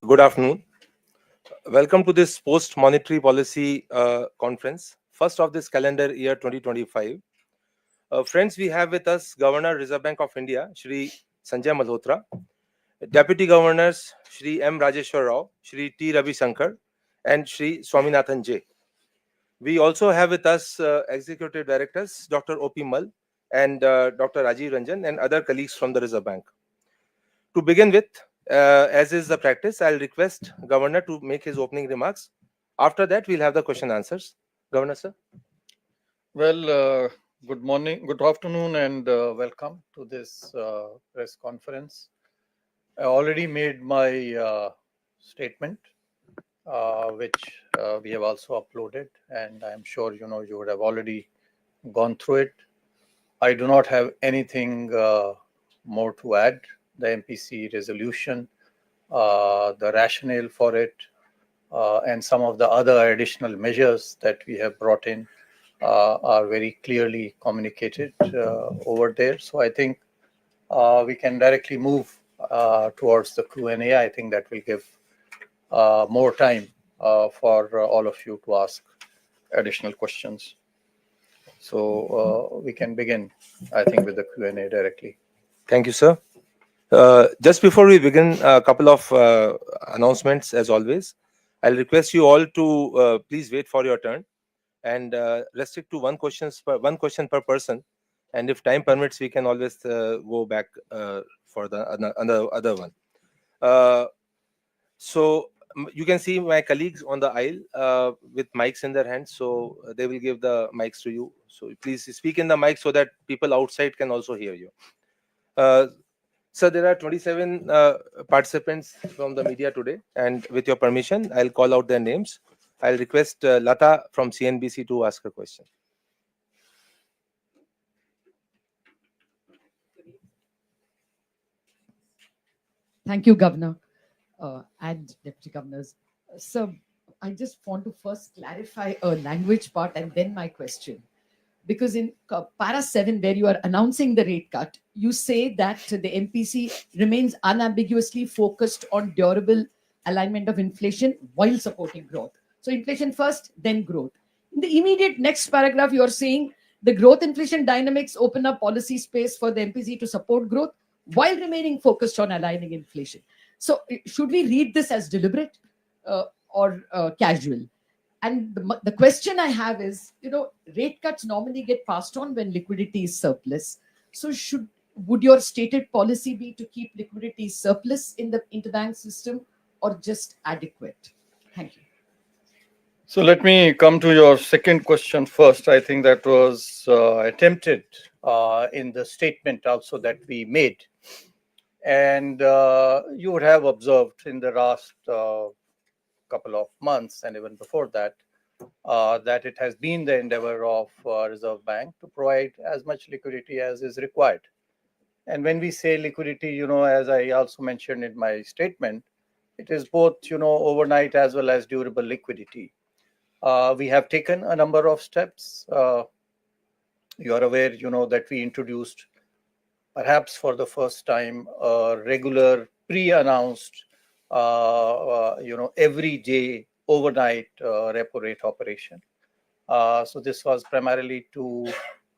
Good afternoon. Welcome to this post-monetary policy conference, first of this calendar year 2025. Friends, we have with us Governor Reserve Bank of India, Shri Sanjay Malhotra, Deputy Governors Shri M. Rajeshwar Rao, Shri T. Ravi Shankar, and Shri Swaminathan J. We also have with us Executive Directors Dr. O.P. Mal and Dr. Rajiv Ranjan and other colleagues from the Reserve Bank. To begin with, as is the practice, I'll request Governor to make his opening remarks. After that, we'll have the question answers. Governor, sir. Well, good morning, good afternoon, and welcome to this press conference. I already made my statement, which we have also uploaded, and I'm sure you would have already gone through it. I do not have anything more to add. The MPC resolution, the rationale for it, and some of the other additional measures that we have brought in are very clearly communicated over there. So I think we can directly move towards the Q&A. I think that will give more time for all of you to ask additional questions. So we can begin, I think, with the Q&A directly. Thank you, sir. Just before we begin, a couple of announcements, as always. I'll request you all to please wait for your turn and restrict to one question per person. And if time permits, we can always go back for the other one. So you can see my colleagues on the aisle with mics in their hands, so they will give the mics to you. So please speak in the mic so that people outside can also hear you. So there are 27 participants from the media today, and with your permission, I'll call out their names. I'll request Lata from CNBC to ask a question. Thank you, Governor and Deputy Governors. So I just want to first clarify a language part and then my question. Because in para 7, where you are announcing the rate cut, you say that the MPC remains unambiguously focused on durable alignment of inflation while supporting growth. So inflation first, then growth. In the immediate next paragraph, you are saying the growth inflation dynamics open up policy space for the MPC to support growth while remaining focused on aligning inflation. So should we read this as deliberate or casual? And the question I have is, rate cuts normally get passed on when liquidity is surplus. So would your stated policy be to keep liquidity surplus in the interbank system or just adequate? Thank you. So let me come to your second question first. I think that was attempted in the statement also that we made. And you would have observed in the last couple of months and even before that, that it has been the endeavor of Reserve Bank to provide as much liquidity as is required. And when we say liquidity, as I also mentioned in my statement, it is both, overnight as well as durable liquidity. We have taken a number of steps. You are aware, that we introduced, perhaps for the first time, a regular pre-announced, every day overnight repo rate operation. So this was primarily to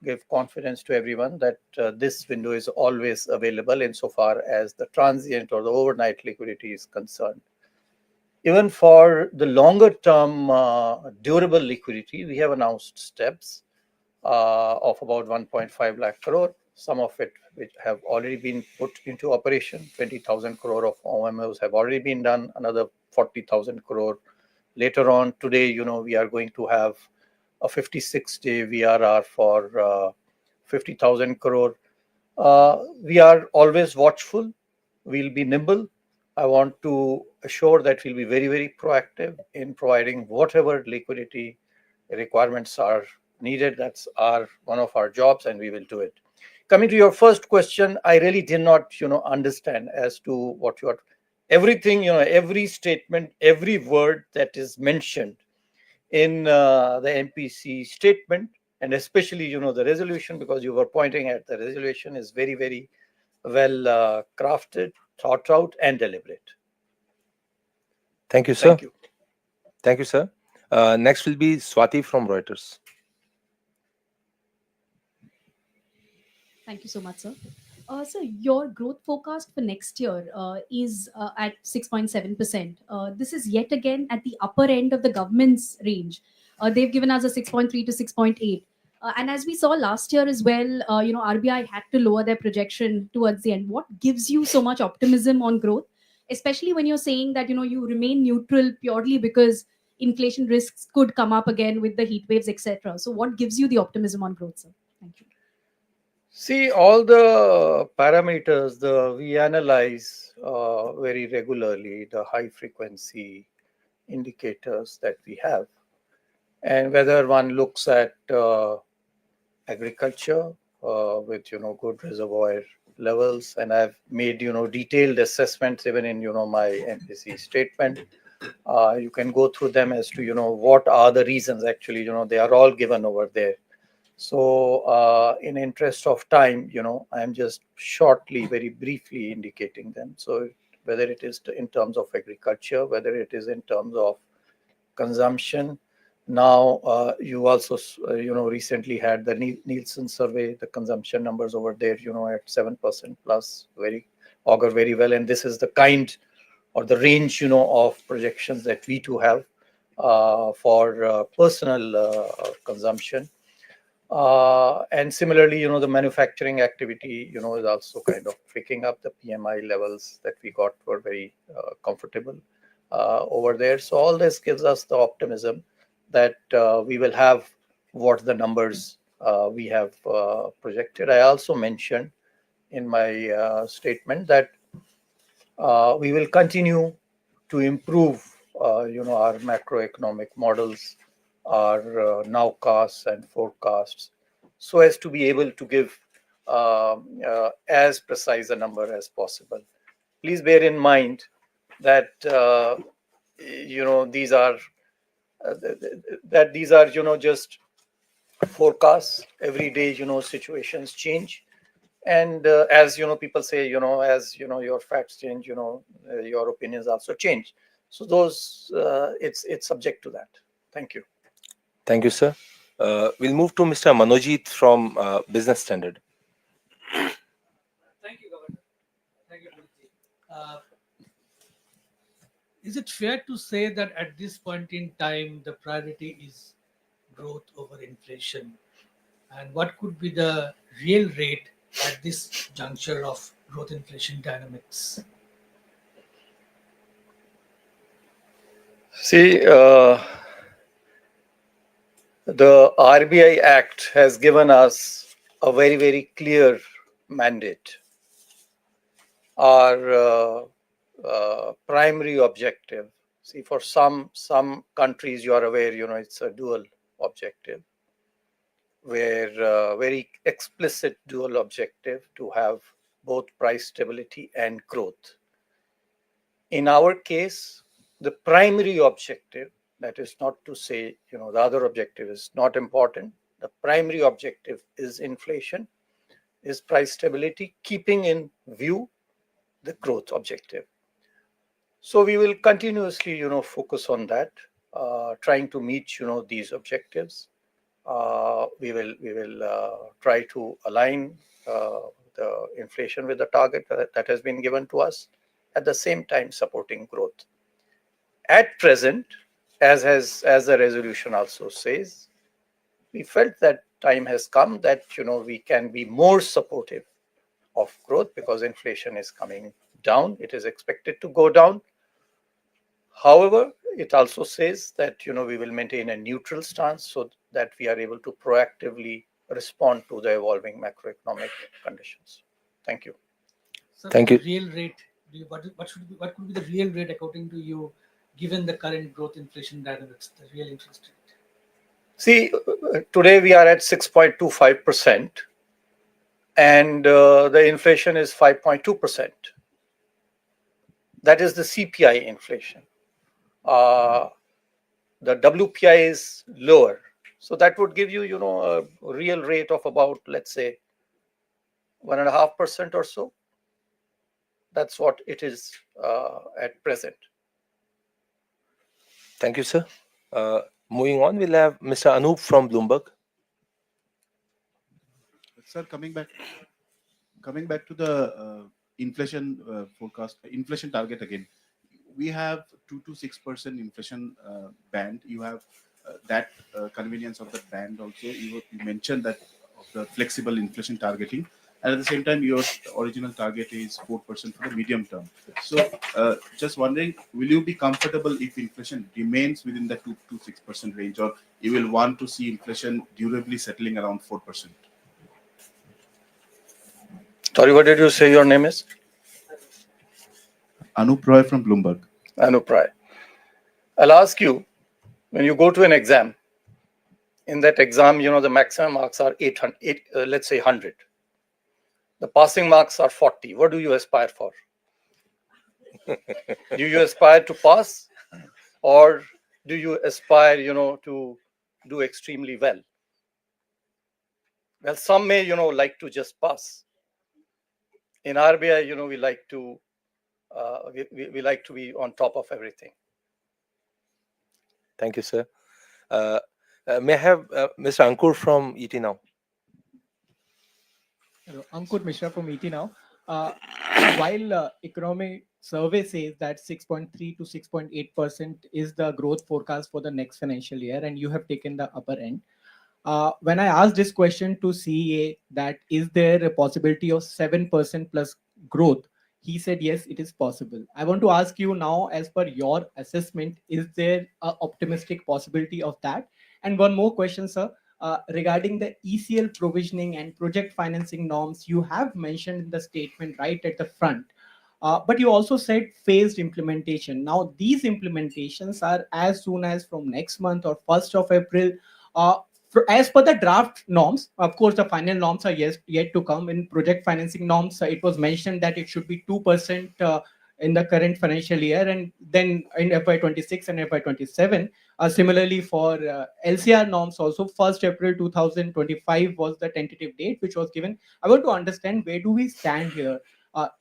give confidence to everyone that this window is always available insofar as the transient or the overnight liquidity is concerned. Even for the longer term durable liquidity, we have announced steps of about 1.5 lakh crore, some of it which have already been put into operation. 20,000 crore of OMOs have already been done, another 40,000 crore later on. Today, we are going to have a 56-day VRR for 50,000 crore. We are always watchful. We'll be nimble. I want to assure that we'll be very, very proactive in providing whatever liquidity requirements are needed. That's one of our jobs, and we will do it. Coming to your first question, I really did not, understand as to what everything, every statement, every word that is mentioned in the MPC statement, and especially, the resolution, because you were pointing at the resolution is very, very well crafted, thought out, and deliberate. Thank you, sir. Thank you. Thank you, sir. Next will be Swati from Reuters. Thank you so much, sir. So your growth forecast for next year is at 6.7%. This is yet again at the upper end of the government's range. They've given us a 6.3 to 6.8. And as we saw last year as well, RBI had to lower their projection towards the end. What gives you so much optimism on growth, especially when you're saying that you remain neutral purely because inflation risks could come up again with the heat waves, etc. So what gives you the optimism on growth, sir? Thank you. See, all the parameters we analyze very regularly, the high frequency indicators that we have, and whether one looks at agriculture with good reservoir levels, and I've made detailed assessments even in my MPC statement. You can go through them as to what are the reasons. Actually, they are all given over there. So in interest of time, I'm just shortly, very briefly indicating them. So whether it is in terms of agriculture, whether it is in terms of consumption. Now, you also, recently had the Nielsen survey, the consumption numbers over there, at 7% plus, augur very well. And this is the kind or the range, of projections that we too have for personal consumption. And similarly, the manufacturing activity, is also kind of picking up. The PMI levels that we got were very comfortable over there. So all this gives us the optimism that we will have what the numbers we have projected. I also mentioned in my statement that we will continue to improve, our macroeconomic models, our nowcasts and forecasts, so as to be able to give as precise a number as possible. Please bear in mind that these are just forecasts. Every day, situations change. And as people say, as your facts change, your opinions also change. So those it's subject to that. Thank you. Thank you, sir. We'll move to Mr. Manojit from Business Standard. Thank you, Governor. Thank you, Pulitji. Is it fair to say that at this point in time, the priority is growth over inflation? And what could be the real rate at this juncture of growth inflation dynamics? See, the RBI Act has given us a very, very clear mandate. Our primary objective, see, for some countries, you are aware, it's a dual objective, where very explicit dual objective to have both price stability and growth. In our case, the primary objective, that is not to say, the other objective is not important. The primary objective is inflation, is price stability, keeping in view the growth objective. So we will continuously, focus on that, trying to meet, these objectives. We will try to align the inflation with the target that has been given to us, at the same time supporting growth. At present, as the resolution also says, we felt that time has come that we can be more supportive of growth because inflation is coming down. It is expected to go down. However, it also says that we will maintain a neutral stance so that we are able to proactively respond to the evolving macroeconomic conditions. Thank you. So Thank the you. real rate, what could be the real rate according to you, given the current growth inflation dynamics, the real interest rate? See, today we are at 6.25%, and the inflation is 5.2%. That is the CPI inflation. The WPI is lower. So that would give you, a real rate of about, let's say, 1.5% or so. That's what it is at present. Thank you, sir. Moving on, we'll have Mr. Anup from Bloomberg. Sir, coming back to the inflation forecast, inflation target again. We have 2 to 6% inflation band. You have that convenience of that band also. You mentioned that of the flexible inflation targeting, and at the same time, your original target is 4% for the medium term. So, just wondering, will you be comfortable if inflation remains within the 2 to 6% range, or you will want to see inflation durably settling around 4%? Sorry, what did you say your name is? Anup Roy from Bloomberg. Anup Rai. I'll ask you, when you go to an exam, in that exam, the maximum marks are 800, let's say 100. The passing marks are 40. What do you aspire for? Do you aspire to pass, or do you aspire, to do extremely well? Well, some may, like to just pass. In RBI, we like to we like to be on top of everything. Thank you, sir. May I have Mr. Ankur from ET Now? Hello, Ankur Mishra from ET Now. While economic survey says that 6.3 to 6.8% is the growth forecast for the next financial year, and you have taken the upper end. When I asked this question to CEA, that is there a possibility of 7% plus growth, he said yes, it is possible. I want to ask you now, as per your assessment, is there an optimistic possibility of that? And one more question, sir. Regarding the ECL provisioning and project financing norms, you have mentioned in the statement right at the front, but you also said phased implementation. Now, these implementations are as soon as from next month or 1st of April. As per the draft norms, of course, the final norms are yet to come. In project financing norms, it was mentioned that it should be 2% in the current financial year, and then in FY26 and FY27. Similarly, for LCR norms also, 1st April 2025 was the tentative date which was given. I want to understand, where do we stand here?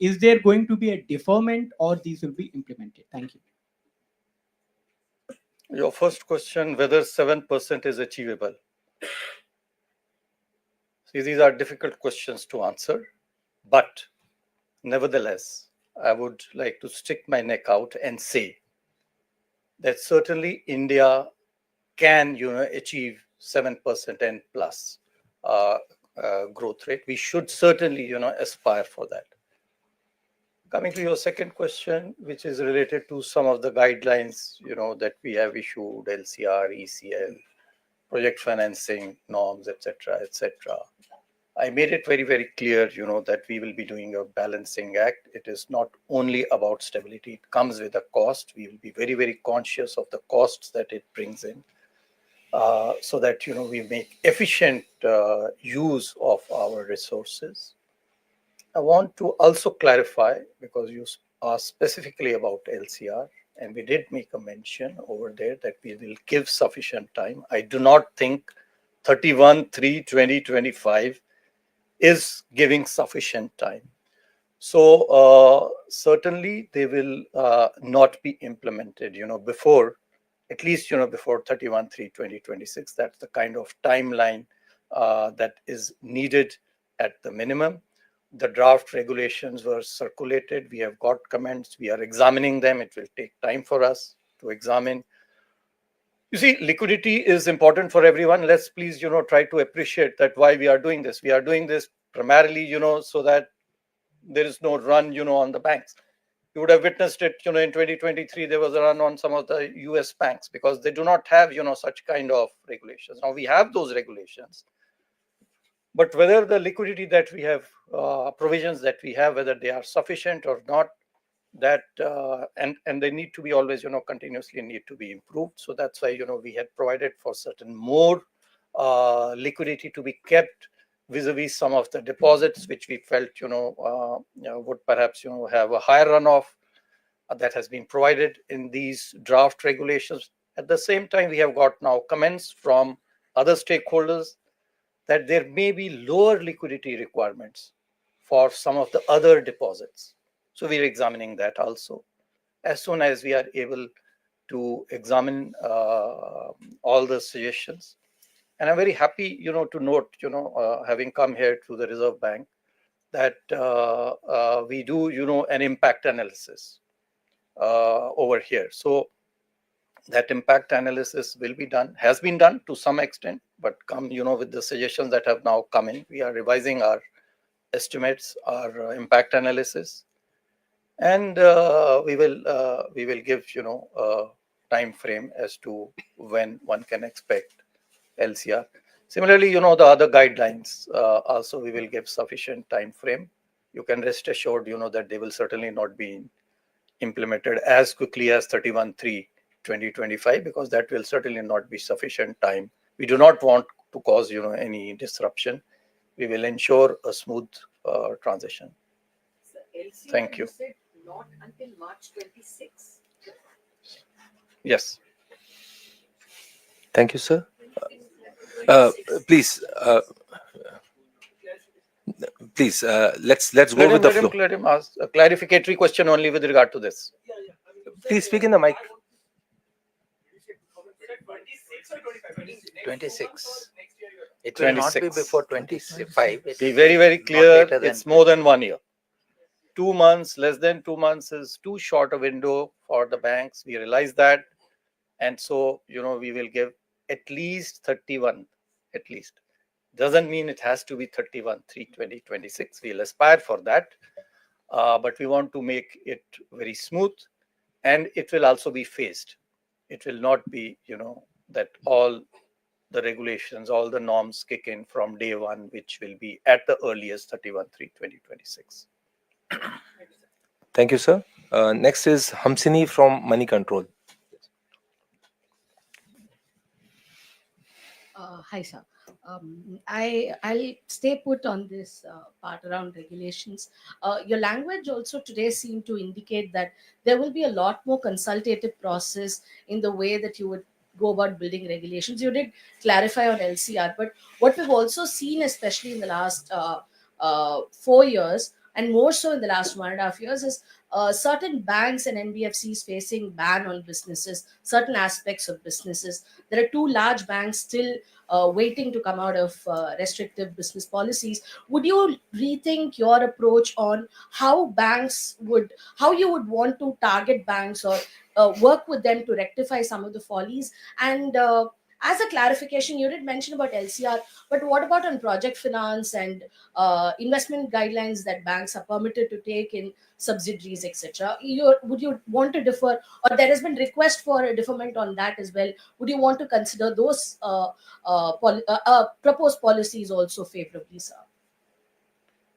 Is there going to be a deferment, or these will be implemented? Thank you. Your first question, whether 7% is achievable. See, these are difficult questions to answer, but nevertheless, I would like to stick my neck out and say that certainly India can, achieve 7% and plus growth rate. We should certainly, aspire for that. Coming to your second question, which is related to some of the guidelines, that we have issued, LCR, ECL, project financing norms, etc., etc. I made it very, very clear, that we will be doing a balancing act. It is not only about stability. It comes with a cost. We will be very, very conscious of the costs that it brings in, so that, we make efficient use of our resources. I want to also clarify, because you asked specifically about LCR, and we did make a mention over there that we will give sufficient time. I do not think 31/3/2025 is giving sufficient time. So certainly they will not be implemented, before, at least, before 31/3/2026. That's the kind of timeline that is needed at the minimum. The draft regulations were circulated. We have got comments. We are examining them. It will take time for us to examine. You see, liquidity is important for everyone. Let's please, try to appreciate that why we are doing this. We are doing this primarily, so that there is no run, on the banks. You would have witnessed it, in 2023, there was a run on some of the US banks because they do not have, such kind of regulations. Now we have those regulations, but whether the liquidity that we have, provisions that we have, whether they are sufficient or not, that and they need to be always, continuously need to be improved. So that's why, we had provided for certain more liquidity to be kept vis-a-vis some of the deposits which we felt, would perhaps, have a higher runoff. That has been provided in these draft regulations. At the same time, we have got now comments from other stakeholders that there may be lower liquidity requirements for some of the other deposits. So we're examining that also. As soon as we are able to examine all the suggestions. And I'm very happy, to note, having come here to the Reserve Bank, that we do, an impact analysis over here. So that impact analysis will be done, has been done to some extent, but come, with the suggestions that have now come in, we are revising our estimates, our impact analysis, and we will give, a time frame as to when one can expect LCR. Similarly, the other guidelines also we will give sufficient time frame. You can rest assured, that they will certainly not be implemented as quickly as 31/3/2025, because that will certainly not be sufficient time. We do not want to cause, any disruption. We will ensure a smooth transition. So LCR, Thank you. said not until March 26. Yes. Thank you, sir. Please, let's go with the flow. Let him ask a clarificatory question only with regard to this. Please speak in the mic. 26. It will not be 26. before 25. It Be will very, very not clear. later than It's more than 1 year. 2 months, less than 2 months is too short a window for the banks. We realize that. And so, we will give at least 31, at least. Doesn't mean it has to be 31/3/2026. We'll aspire for that. But we want to make it very smooth, and it will also be phased. It will not be, that all the regulations, all the norms kick in from day one, which will be at the earliest 31/3/2026. Thank you, sir. Next is Hamsini from Money Control. Hi, sir. I'll stay put on this part around regulations. Your language also today seemed to indicate that there will be a lot more consultative process in the way that you would go about building regulations. You did clarify on LCR, but what we've also seen, especially in the last 4 years, and more so in the last 1.5 years, is certain banks and NBFCs facing ban on businesses, certain aspects of businesses. There are 2 large banks still waiting to come out of restrictive business policies. Would you rethink your approach on how you would want to target banks or work with them to rectify some of the follies? And as a clarification, you did mention about LCR, but what about on project finance and investment guidelines that banks are permitted to take in subsidiaries, etc.? Would you want to defer, or there has been request for a deferment on that as well? Would you want to consider those proposed policies also favorably, sir?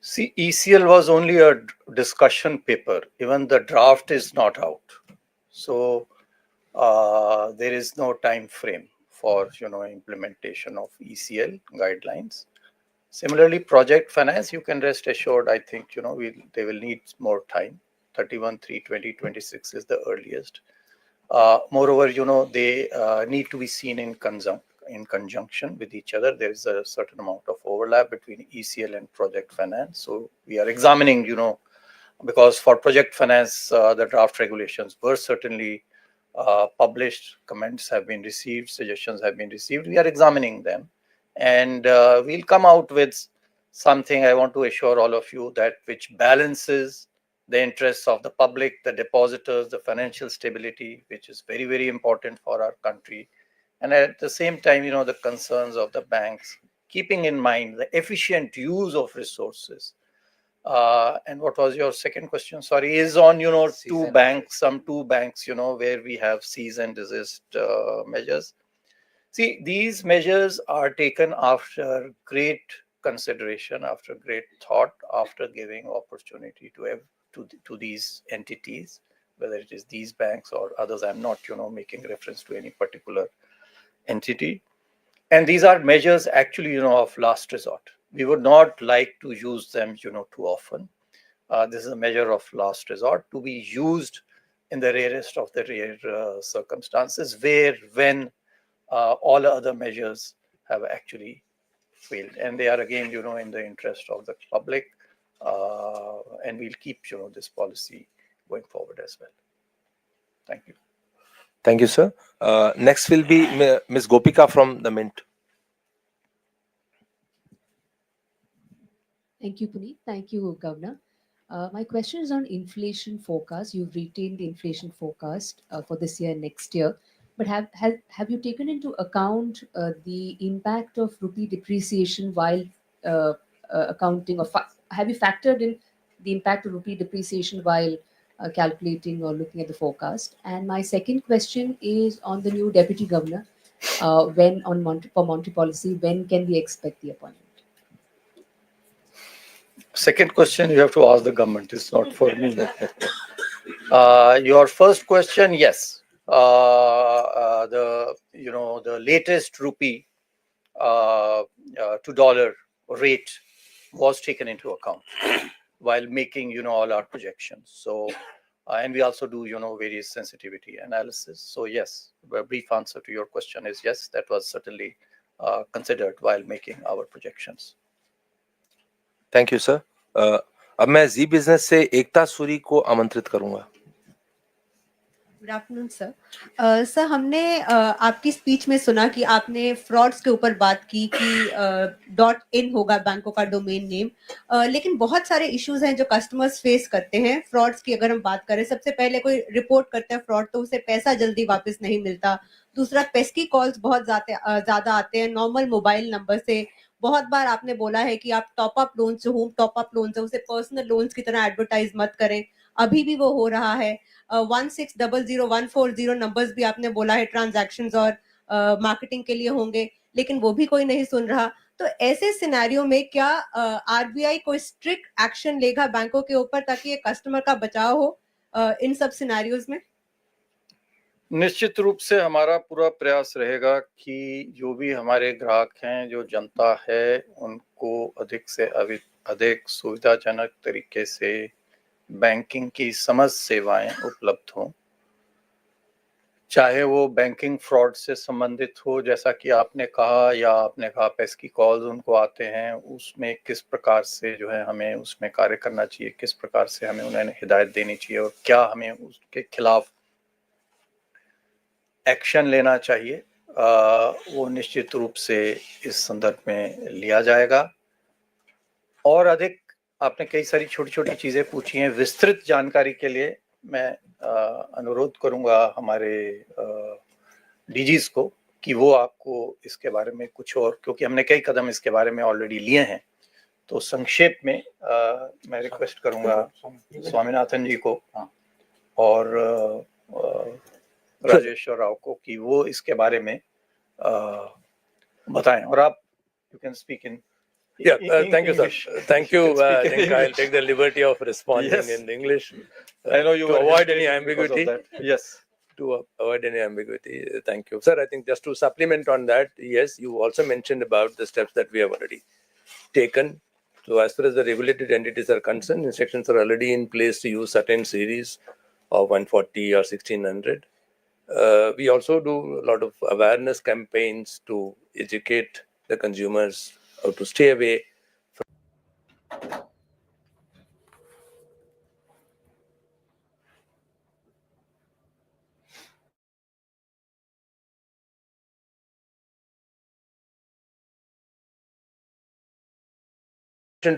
See, ECL was only a discussion paper. Even the draft is not out. So there is no time frame for implementation of ECL guidelines. Similarly, project finance, you can rest assured, I think they will need more time. 31/3/2026 is the earliest. Moreover, they need to be seen in conjunction with each other. There is a certain amount of overlap between ECL and project finance. So we are examining, because for project finance, the draft regulations were certainly published, comments have been received, suggestions have been received. We are examining them, and we'll come out with something, I want to assure all of you, that which balances the interests of the public, the depositors, the financial stability, which is very, very important for our country. And at the same time, the concerns of the banks, keeping in mind the efficient use of resources. And what was your second question? Sorry, is on, two banks, where we have cease and desist measures. See, these measures are taken after great consideration, after great thought, after giving opportunity to these entities, whether it is these banks or others. I'm not, making reference to any particular entity. And these are measures actually, of last resort. We would not like to use them, too often. This is a measure of last resort to be used in the rarest of the rare circumstances, when all other measures have actually failed. And they are again, in the interest of the public. And we'll keep, this policy going forward as well. Thank you. Thank you, sir. Next will be Ms. Gopika from the Mint. Thank you, Puneet. Thank you, Governor. My question is on inflation forecast. You've retained the inflation forecast for this year and next year, but have you taken into account the impact of rupee depreciation while accounting, or have you factored in the impact of rupee depreciation while calculating or looking at the forecast? And my second question is on the new deputy governor. When on Monty policy, when can we expect the appointment? Second question you have to ask the government. It's not for me. Your first question, yes. The latest rupee to dollar rate was taken into account while making all our projections. So, and we also do various sensitivity analysis. So yes, a brief answer to your question is yes, that was certainly considered while making our projections. Thank you, sir. अब मैं जी business से एकता सूरी को आमंत्रित करूंगा. Good afternoon sir. Sir हमने आपकी speech में सुना कि आपने फ्रॉड्स के ऊपर बात की कि .in होगा बैंकों का डोमेन नेम, लेकिन बहुत सारे इश्यूज हैं जो कस्टमर्स फेस करते हैं फ्रॉड्स की. अगर हम बात करें, सबसे पहले कोई रिपोर्ट करता है फ्रॉड तो उसे पैसा जल्दी वापस नहीं मिलता. दूसरा, पेस्की कॉल्स बहुत ज्यादा आते हैं नॉर्मल मोबाइल नंबर से. बहुत बार आपने बोला है कि आप टॉप अप लोन से, होम टॉप अप लोन से, उसे पर्सनल लोन्स की तरह एडवर्टाइज मत करें. अभी भी वो हो रहा है. 1600-140 नंबर्स भी आपने बोला है ट्रांजैक्शंस और मार्केटिंग के लिए होंगे, लेकिन वो भी कोई नहीं सुन रहा. तो ऐसे सिनेरियो में क्या आरबीआई कोई स्ट्रिक्ट एक्शन लेगा बैंकों के ऊपर ताकि ये कस्टमर का बचाव हो इन सब सिनेरियोज में? निश्चित रूप से हमारा पूरा प्रयास रहेगा कि जो भी हमारे ग्राहक हैं, जो जनता है, उनको अधिक से अधिक सुविधाजनक तरीके से बैंकिंग की समस्त सेवाएं उपलब्ध हों. चाहे वो बैंकिंग फ्रॉड से संबंधित हो, जैसा कि आपने कहा, या आपने कहा पेस्की कॉल्स उनको आते हैं, उसमें किस प्रकार से जो है हमें उसमें कार्य करना चाहिए, किस प्रकार से हमें उन्हें हिदायत देनी चाहिए और क्या हमें उसके खिलाफ एक्शन लेना चाहिए, वो निश्चित रूप से इस संदर्भ में लिया जाएगा. और अधिक आपने कई सारी छोटी छोटी चीजें पूछी हैं. विस्तृत जानकारी के लिए मैं अनुरोध करूंगा हमारे डीजीज को कि वो आपको इसके बारे में कुछ और, क्योंकि हमने कई कदम इसके बारे में ऑलरेडी लिए हैं, तो संक्षेप में मैं रिक्वेस्ट करूंगा स्वामीनाथन जी को और राजेश्वर राव को कि वो इसके बारे में बताएं. और आप you can speak in. Yeah, thank you, sir. Thank you. I think I'll take the liberty of responding in English. I know you to avoid any ambiguity. Yes. To avoid any ambiguity. Thank you, sir. I think just to supplement on that, yes, you also mentioned about the steps that we have already taken. So as far as the regulated entities are concerned, instructions are already in place to use certain series of 140 or 1600. We also do a lot of awareness campaigns to educate the consumers how to stay away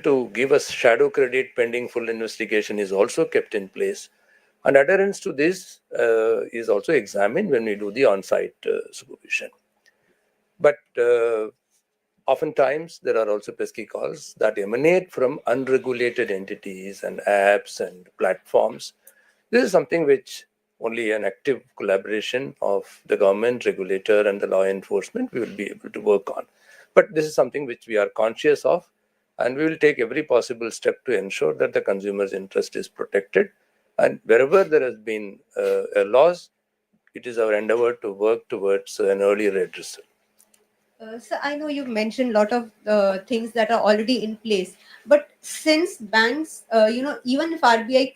to give us shadow credit pending full investigation is also kept in place, and adherence to this is also examined when we do the on-site supervision. But oftentimes there are also pesky calls that emanate from unregulated entities and apps and platforms. This is something which only an active collaboration of the government, regulator, and the law enforcement we will be able to work on. But this is something which we are conscious of, and we will take every possible step to ensure that the consumer's interest is protected. And wherever there has been a loss, it is our endeavor to work towards an early redressal. Sir, I know you've mentioned a lot of things that are already in place, but since banks, even if RBI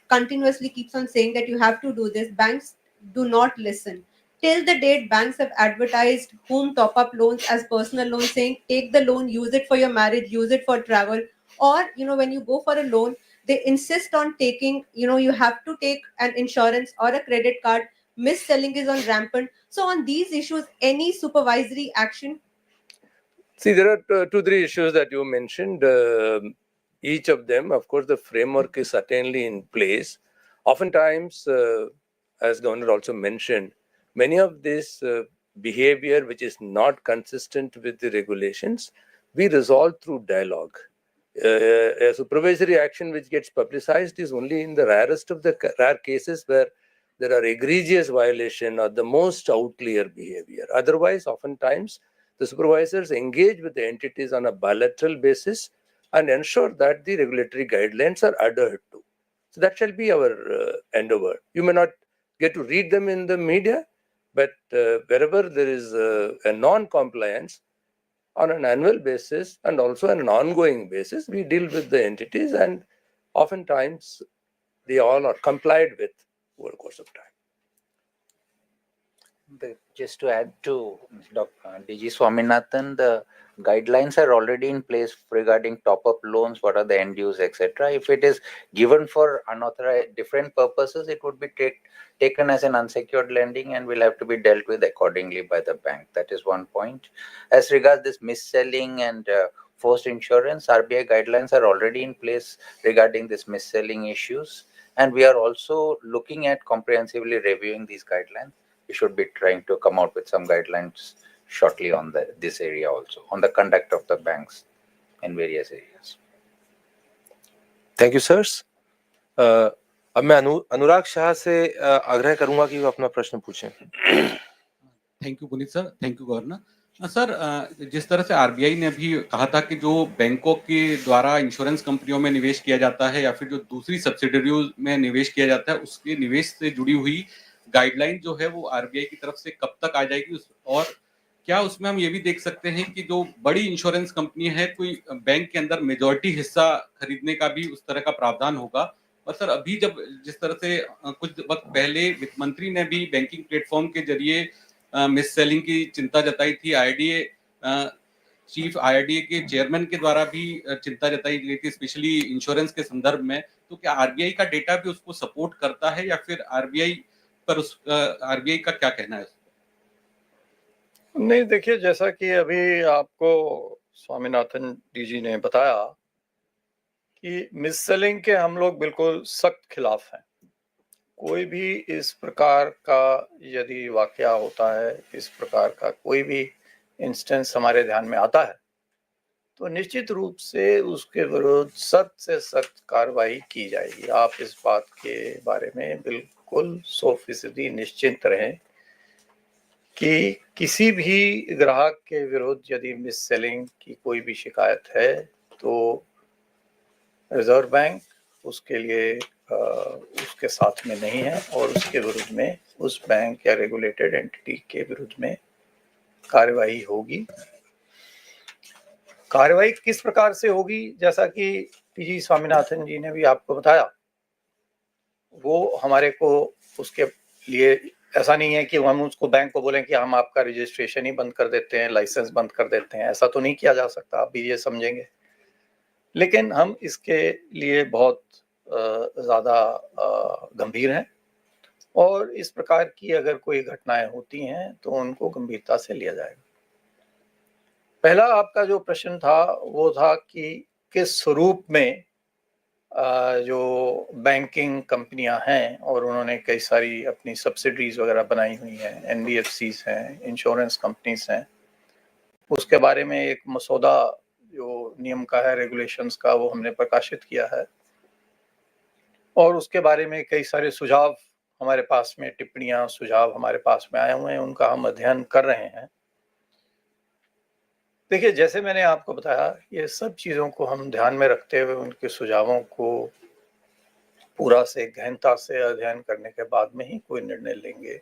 continuously keeps on saying that you have to do this, banks do not listen. Till the date, banks have advertised home top-up loans as personal loans, saying take the loan, use it for your marriage, use it for travel, or when you go for a loan, they insist on taking, you have to take an insurance or a credit card mis-selling is on rampant. So on these issues, any supervisory action? See, there are 2-3 issues that you mentioned. Each of them, of course, the framework is certainly in place. Oftentimes, as Governor also mentioned, many of this behavior which is not consistent with the regulations, we resolve through dialogue. A supervisory action which gets publicized is only in the rarest of the rare cases where there are egregious violation or the most outlier behavior. Otherwise, oftentimes, the supervisors engage with the entities on a bilateral basis and ensure that the regulatory guidelines are adhered to. So that shall be our endeavor. You may not get to read them in the media, but wherever there is a non-compliance, on an annual basis and also on an ongoing basis, we deal with the entities, and oftentimes they all are complied with over the course of time. Just to add to DG Swaminathan, the guidelines are already in place regarding top-up loans, what are the end use, etc. If it is given for unauthorized different purposes, it would be taken as an unsecured lending and will have to be dealt with accordingly by the bank. That is one point. As regards this mis-selling and forced insurance, RBI guidelines are already in place regarding this mis-selling issues, and we are also looking at comprehensively reviewing these guidelines. We should be trying to come out with some guidelines shortly on this area also, on the conduct of the banks in various areas. Thank you sirs. अब मैं अनुराग शाह से आग्रह करूंगा कि वो अपना प्रश्न पूछें। Thank you Puneet sir, thank you governor sir. जिस तरह से आरबीआई ने अभी कहा था कि जो बैंकों के द्वारा इंश्योरेंस कंपनियों में निवेश किया जाता है या फिर जो दूसरी सब्सिडरियों में निवेश किया जाता है, उसके निवेश से जुड़ी हुई गाइडलाइन जो है वो आरबीआई की तरफ से कब तक आ जाएगी, और क्या उसमें हम ये भी देख सकते हैं कि जो बड़ी इंश्योरेंस कंपनी है, कोई बैंक के अंदर मेजॉरिटी हिस्सा खरीदने का भी उस तरह का प्रावधान होगा? और सर अभी जब जिस तरह से कुछ वक्त पहले वित्त मंत्री ने भी बैंकिंग प्लेटफॉर्म के जरिए मिस सेलिंग की चिंता जताई थी, आईआरडीए चीफ आईआरडीए के चेयरमैन के द्वारा भी चिंता जताई गई थी, स्पेशली इंश्योरेंस के संदर्भ में, तो क्या आरबीआई का डेटा भी उसको सपोर्ट करता है या फिर आरबीआई का क्या कहना है? नहीं, देखिए, जैसा कि अभी आपको स्वामीनाथन डीजी ने बताया कि मिस सेलिंग के हम लोग बिल्कुल सख्त खिलाफ हैं। कोई भी इस प्रकार का यदि वाकया होता है, इस प्रकार का कोई भी इंस्टेंस हमारे ध्यान में आता है, तो निश्चित रूप से उसके विरुद्ध सख्त से सख्त कार्रवाई की जाएगी। आप इस बात के बारे में बिल्कुल 100% निश्चिंत रहें कि किसी भी ग्राहक के विरुद्ध यदि मिस सेलिंग की कोई भी शिकायत है, तो रिजर्व बैंक उसके लिए उसके साथ में नहीं है और उसके विरुद्ध में उस बैंक या रेगुलेटेड एंटिटी के विरुद्ध में कार्रवाई होगी। कार्रवाई किस प्रकार से होगी, जैसा कि टीजी स्वामीनाथन जी ने भी आपको बताया, वो हमारे को उसके लिए ऐसा नहीं है कि हम उसको बैंक को बोलें कि हम आपका रजिस्ट्रेशन ही बंद कर देते हैं, लाइसेंस बंद कर देते हैं। ऐसा तो नहीं किया जा सकता, आप भी ये समझेंगे। लेकिन हम इसके लिए बहुत ज़्यादा गंभीर हैं और इस प्रकार की अगर कोई घटनाएं होती हैं तो उनको गंभीरता से लिया जाएगा। पहला आपका जो प्रश्न था वो था कि किस स्वरूप में जो बैंकिंग कंपनियां हैं और उन्होंने कई सारी अपनी सब्सिडरीज वगैरह बनाई हुई हैं, एनबीएफसीज हैं, इंश्योरेंस कंपनीज हैं, उसके बारे में एक मसौदा जो नियम का है, रेगुलेशंस का, वो हमने प्रकाशित किया है और उसके बारे में कई सारे सुझाव हमारे पास में, टिप्पणियां, सुझाव हमारे पास में आए हुए हैं, उनका हम अध्ययन कर रहे हैं। देखिए, जैसे मैंने आपको बताया, ये सब चीज़ों को हम ध्यान में रखते हुए उनके सुझावों को पूरा से गहनता से अध्ययन करने के बाद में ही कोई निर्णय लेंगे।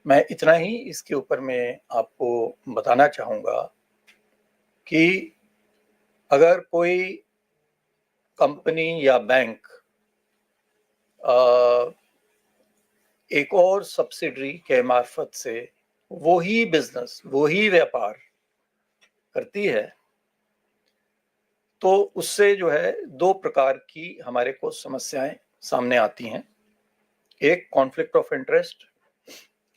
मैं इतना ही इसके ऊपर में आपको बताना चाहूँगा कि अगर कोई कंपनी या बैंक एक और सब्सिडरी के मार्फत से वही बिजनेस, वही व्यापार करती है, तो उससे जो है दो प्रकार की हमारे को समस्याएं सामने आती हैं। एक कॉन्फ्लिक्ट ऑफ इंटरेस्ट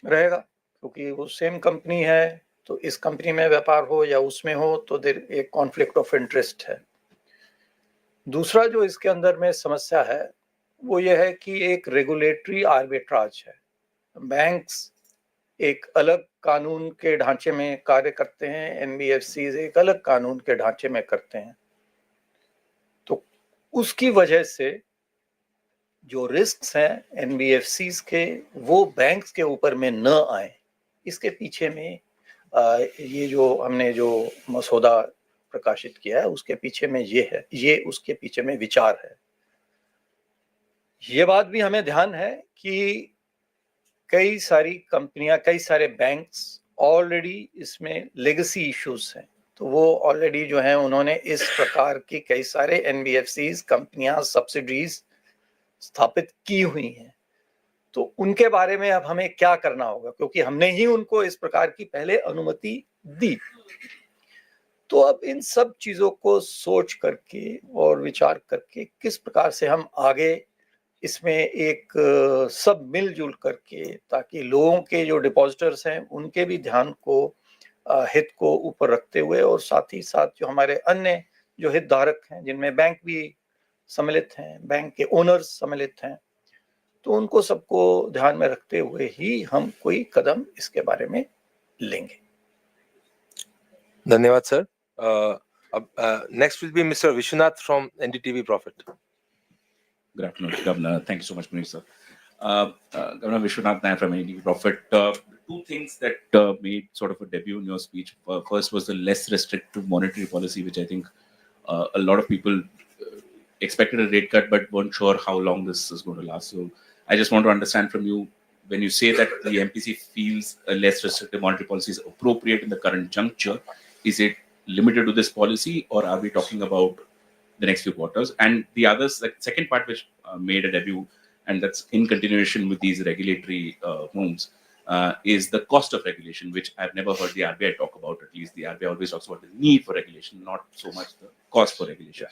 रहेगा, क्योंकि वो सेम कंपनी है, तो इस कंपनी में व्यापार हो या उसमें हो तो देर एक कॉन्फ्लिक्ट ऑफ इंटरेस्ट है। दूसरा जो इसके अंदर में समस्या है वो ये है कि एक रेगुलेटरी आर्बिट्राज है। बैंक्स एक अलग कानून के ढांचे में कार्य करते हैं, एनबीएफसीज एक अलग कानून के ढांचे में करते हैं, तो उसकी वजह से जो रिस्क्स हैं एनबीएफसीज के वो बैंक्स के ऊपर में न आए, इसके पीछे में ये जो हमने जो मसौदा प्रकाशित किया है उसके पीछे में ये है, ये उसके पीछे में विचार है। ये बात भी हमें ध्यान है कि कई सारी कंपनियां, कई सारे बैंक्स ऑलरेडी इसमें लेगेसी इश्यूज हैं, तो वो ऑलरेडी जो है उन्होंने इस प्रकार की कई सारे एनबीएफसीज कंपनियां सब्सिडीज स्थापित की हुई हैं। तो उनके बारे में अब हमें क्या करना होगा, क्योंकि हमने ही उनको इस प्रकार की पहले अनुमति दी। तो अब इन सब चीजों को सोच करके और विचार करके किस प्रकार से हम आगे इसमें एक सब मिलजुल करके, ताकि लोगों के जो डिपॉजिटर्स हैं उनके भी ध्यान को हित को ऊपर रखते हुए, और साथ ही साथ जो हमारे अन्य जो हितधारक हैं जिनमें बैंक भी सम्मिलित हैं, बैंक के ओनर्स सम्मिलित हैं, तो उनको सबको ध्यान में रखते हुए ही हम कोई कदम इसके बारे में लेंगे। धन्यवाद sir. Next will be Mr. Vishwanath from NDTV Profit. Good afternoon, Governor. Thank you so much, Puneet sir. Governor Vishwanath Nair from NDTV Profit. Two things that made sort of a debut in your speech. First was the less restrictive monetary policy, which I think a lot of people expected a rate cut but weren't sure how long this is going to last. So I just want to understand from you, when you say that the MPC feels a less restrictive monetary policy is appropriate in the current juncture, is it limited to this policy, or are we talking about the next few quarters? And the others, the second part which made a debut, and that's in continuation with these regulatory moves, is the cost of regulation, which I've never heard the RBI talk about. At least the RBI always talks about the need for regulation, not so much the cost for regulation.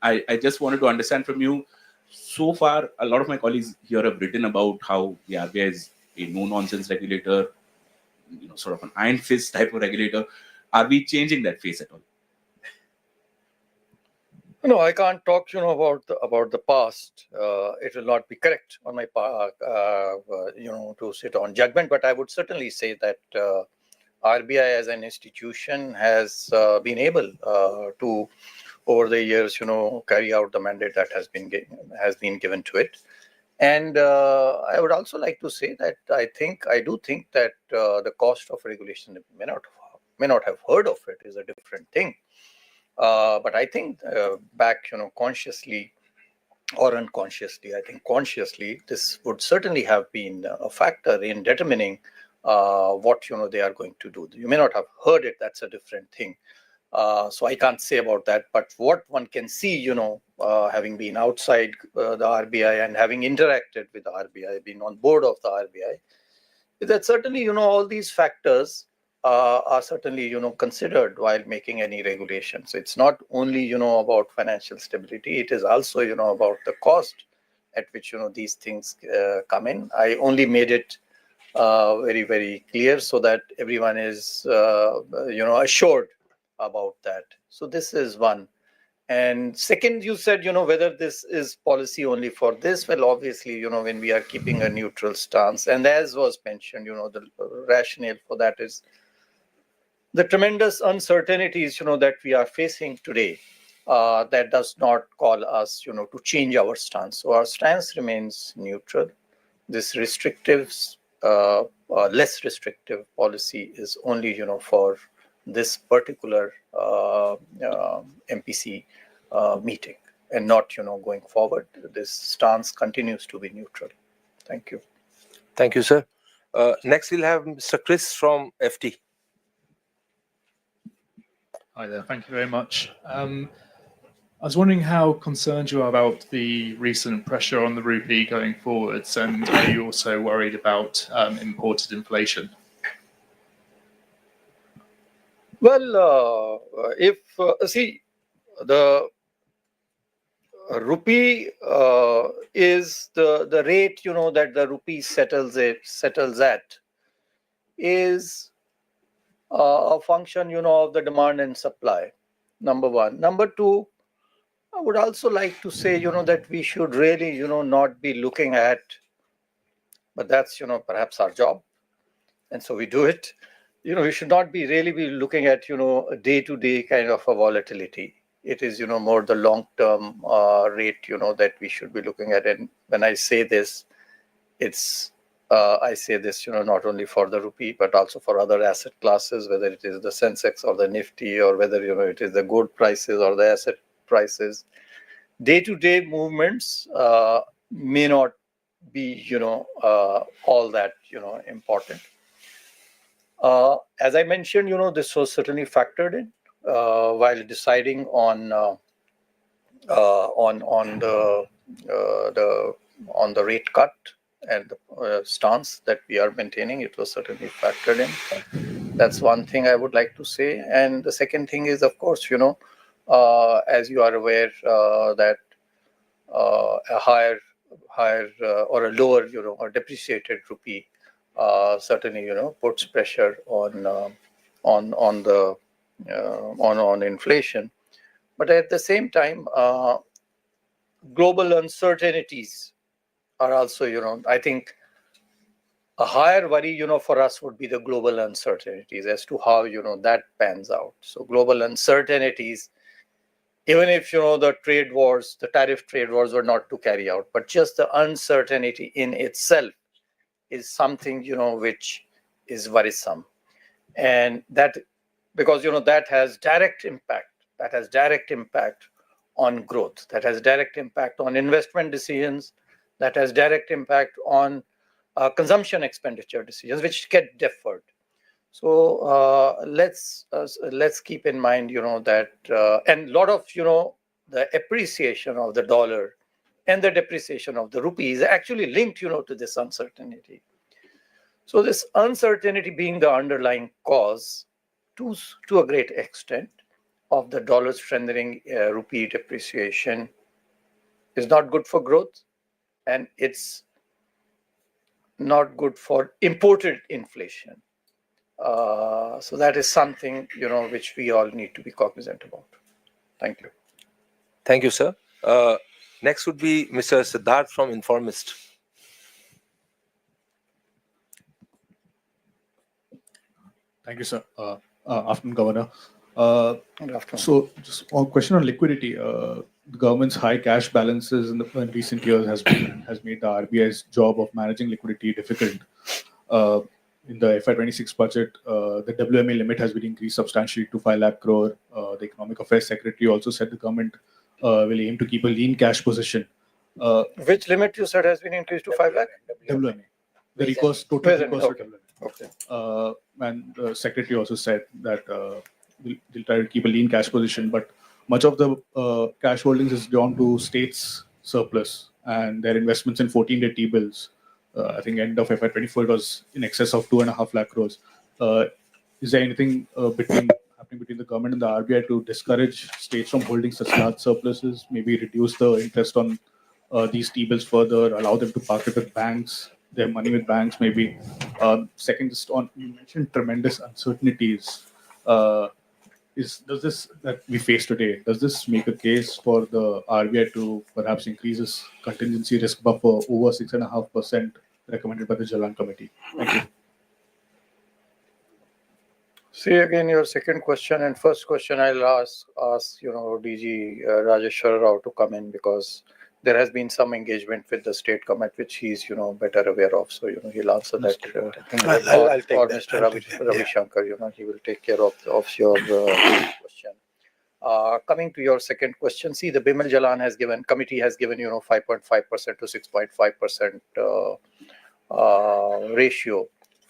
I just wanted to understand from you, so far, a lot of my colleagues here have written about how the RBI is a no-nonsense regulator, sort of an iron fist type of regulator. Are we changing that face at all? No, I can't talk, about the past. It will not be correct on my part, to sit on judgment. But I would certainly say that RBI as an institution has been able to, over the years, carry out the mandate that has been given to it. And I would also like to say that I do think that the cost of regulation may not have heard of it is a different thing. But I think back, consciously or unconsciously, I think consciously, this would certainly have been a factor in determining what, they are going to do. You may not have heard it, that's a different thing. So I can't say about that. But what one can see, having been outside the RBI and having interacted with the RBI, been on board of the RBI, is that certainly, all these factors are certainly, considered while making any regulations. It's not only, about financial stability. It is also, about the cost at which, these things come in. I only made it very, very clear so that everyone is, assured about that. So this is one. And second, you said, whether this is policy only for this. Well, obviously, when we are keeping a neutral stance, and as was mentioned, the rationale for that is the tremendous uncertainties, that we are facing today. That does not call us, to change our stance. So our stance remains neutral. This less restrictive policy is only, for this particular MPC meeting, and not, going forward. This stance continues to be neutral. Thank you. Thank you, sir. Next, we'll have Mr. Chris from FT. Hi there. Thank you very much. I was wondering how concerned you are about the recent pressure on the rupee going forwards, and are you also worried about imported inflation? Well, see, the rupee is the rate, that the rupee settles at. is a function, of the demand and supply, number one. Number two, I would also like to say, that we should really, not be looking at, but that's, perhaps our job. And so we do it. We should not really be looking at, a day-to-day kind of a volatility. It is, more the long-term rate, that we should be looking at. And when I say this, I say this, not only for the rupee, but also for other asset classes, whether it is the Sensex or the Nifty, or whether, it is the gold prices or the asset prices. Day-to-day movements may not be, all that, important. As I mentioned, this was certainly factored in while deciding on the rate cut and the stance that we are maintaining. It was certainly factored in. That's one thing I would like to say. And the second thing is, of course, as you are aware, that a higher or a lower, or depreciated rupee certainly, puts pressure on inflation. But at the same time, global uncertainties are also, I think a higher worry, for us would be the global uncertainties as to how, that pans out. So global uncertainties, even if, the trade wars, the tariff trade wars were not to carry out, but just the uncertainty in itself is something, which is worrisome. And that, because, that has direct impact on growth, that has direct impact on investment decisions, that has direct impact on consumption expenditure decisions, which get deferred. So let's keep in mind, that and a lot of, the appreciation of the dollar and the depreciation of the rupee is actually linked, to this uncertainty. So this uncertainty being the underlying cause to a great extent of the dollar strengthening, rupee depreciation is not good for growth, and it's not good for imported inflation. So that is something, which we all need to be cognizant about. Thank you. Thank you, sir. Next would be Mr. Siddharth from Informist. Thank you, sir. Afternoon, Governor. Good afternoon. So, just a question on liquidity. The government's high cash balances in recent years has made the RBI's job of managing liquidity difficult. In the FY26 budget, the WMA limit has been increased substantially to 5 lakh crore. The Economic Affairs Secretary also said the government will aim to keep a lean cash position. Which limit you said has been increased to 5 lakh? WMA. The recourse, total recourse Okay. to WMA. Okay. And the secretary also said that they'll try to keep a lean cash position, but much of the cash holdings is down to states' surplus and their investments in 14-day T-bills. I think end of FY24 it was in excess of 2.5 lakh crores. Is there anything happening between the government and the RBI to discourage states from holding such large surpluses? Maybe reduce the interest on these T-bills further, allow them to park it with banks, their money with banks, maybe. Second, just on, you mentioned tremendous uncertainties. Does this that we face today, does this make a case for the RBI to perhaps increase its contingency risk buffer over 6.5% recommended by the Jalan Committee? Thank you. See again your second question and first question. I'll ask DG Rajeshwar Rao to come in, because there has been some engagement with the state government, which he's better aware of. So he'll answer that. I'll take or that. Mr. Ravi Shankar, he will take care of your question. Coming to your second question, see, the Bimal Jalan committee has given 5.5% to 6.5% ratio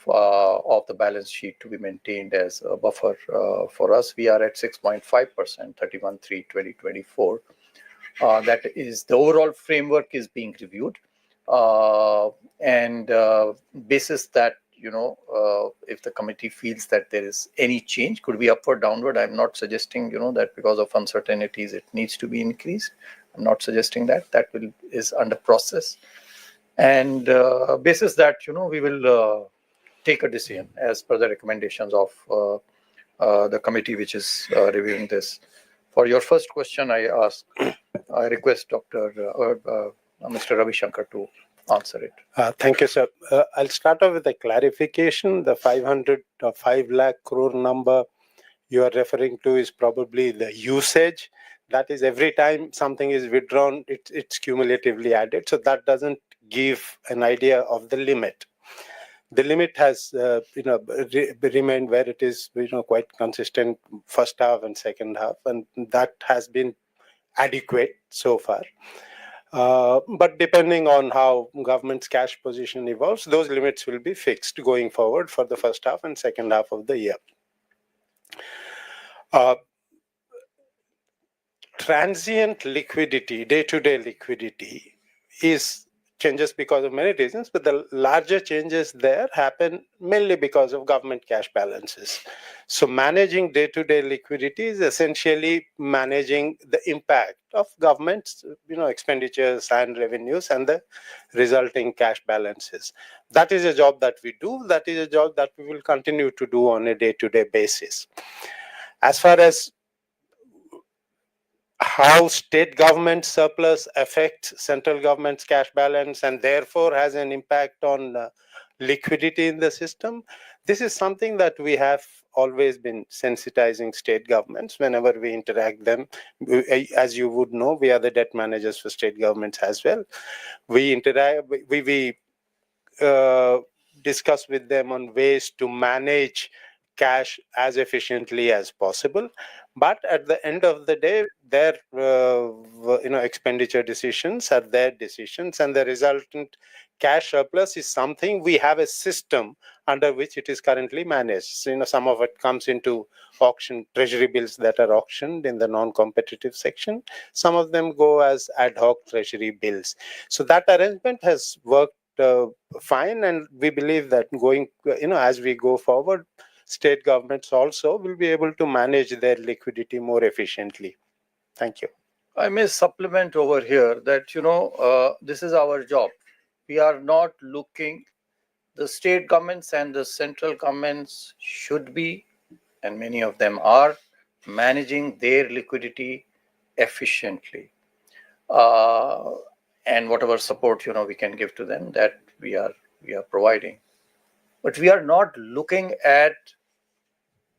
of the balance sheet to be maintained as a buffer for us. We are at 6.5%, 31/3/2024. That is, the overall framework is being reviewed, and basis that if the committee feels that there is any change, could be up or downward. I'm not suggesting that because of uncertainties it needs to be increased. I'm not suggesting that. That is under process, and basis that we will take a decision as per the recommendations of the committee which is reviewing this. For your first question, I request Mr. Ravi Shankar to answer it. Thank you, sir. I'll start off with a clarification. The 5 lakh crore number you are referring to is probably the usage. That is, every time something is withdrawn, it's cumulatively added. So that doesn't give an idea of the limit. The limit has, remained where it is, quite consistent first half and second half, and that has been adequate so far. But depending on how government's cash position evolves, those limits will be fixed going forward for the first half and second half of the year. Transient liquidity, day-to-day liquidity, changes because of many reasons, but the larger changes there happen mainly because of government cash balances. So managing day-to-day liquidity is essentially managing the impact of government's expenditures and revenues and the resulting cash balances. That is a job that we do. That is a job that we will continue to do on a day-to-day basis. As far as how state government surplus affects central government's cash balance and therefore has an impact on liquidity in the system, this is something that we have always been sensitizing state governments whenever we interact them. As you would know, we are the debt managers for state governments as well. We interact, we discuss with them on ways to manage cash as efficiently as possible, but at the end of the day, their expenditure decisions are their decisions, and the resultant cash surplus is something we have a system under which it is currently managed. So, some of it comes into auction treasury bills that are auctioned in the non-competitive section. Some of them go as ad hoc treasury bills. So that arrangement has worked fine, and we believe that going, as we go forward, state governments also will be able to manage their liquidity more efficiently. Thank you. I may supplement over here that, this is our job. We are not looking, the state governments and the central governments should be, and many of them are, managing their liquidity efficiently. And whatever support, we can give to them, that we are providing. But we are not looking at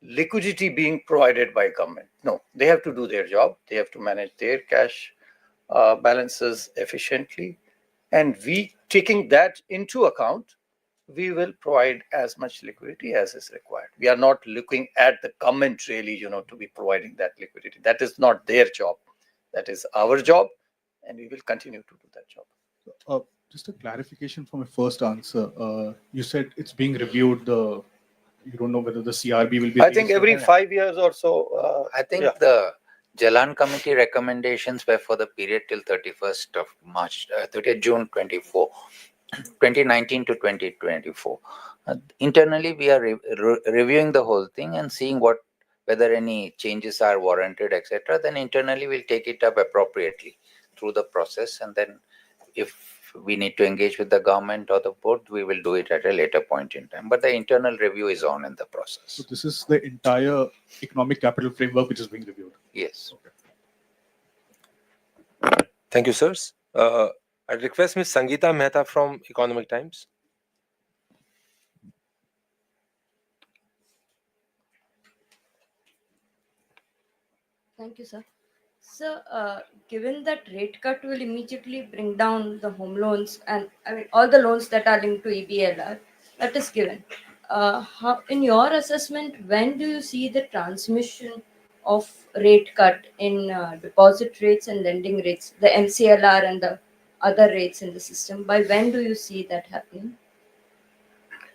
liquidity being provided by government. No, they have to do their job. They have to manage their cash balances efficiently. And we, taking that into account, we will provide as much liquidity as is required. We are not looking at the government really, to be providing that liquidity. That is not their job. That is our job, and we will continue to do that job. Just a clarification from my first answer. You said it's being reviewed. You don't know whether the CRB will be. I think every 5 years or so. I think the Jalan Committee recommendations were for the period till 31st of March, 30th June 2019 to 2024. Internally, we are reviewing the whole thing and seeing whether any changes are warranted, etc. Then internally, we'll take it up appropriately through the process, and then if we need to engage with the government or the board, we will do it at a later point in time. But the internal review is on in the process. So this is the entire economic capital framework which is being reviewed? Yes. Okay. Thank you, sirs. I request Ms. Sangeeta Mehta from Economic Times. Thank you, sir. So, given that rate cut will immediately bring down the home loans and all the loans that are linked to EBLR, that is given. How, in your assessment, when do you see the transmission of rate cut in deposit rates and lending rates, the MCLR and the other rates in the system? By when do you see that happening?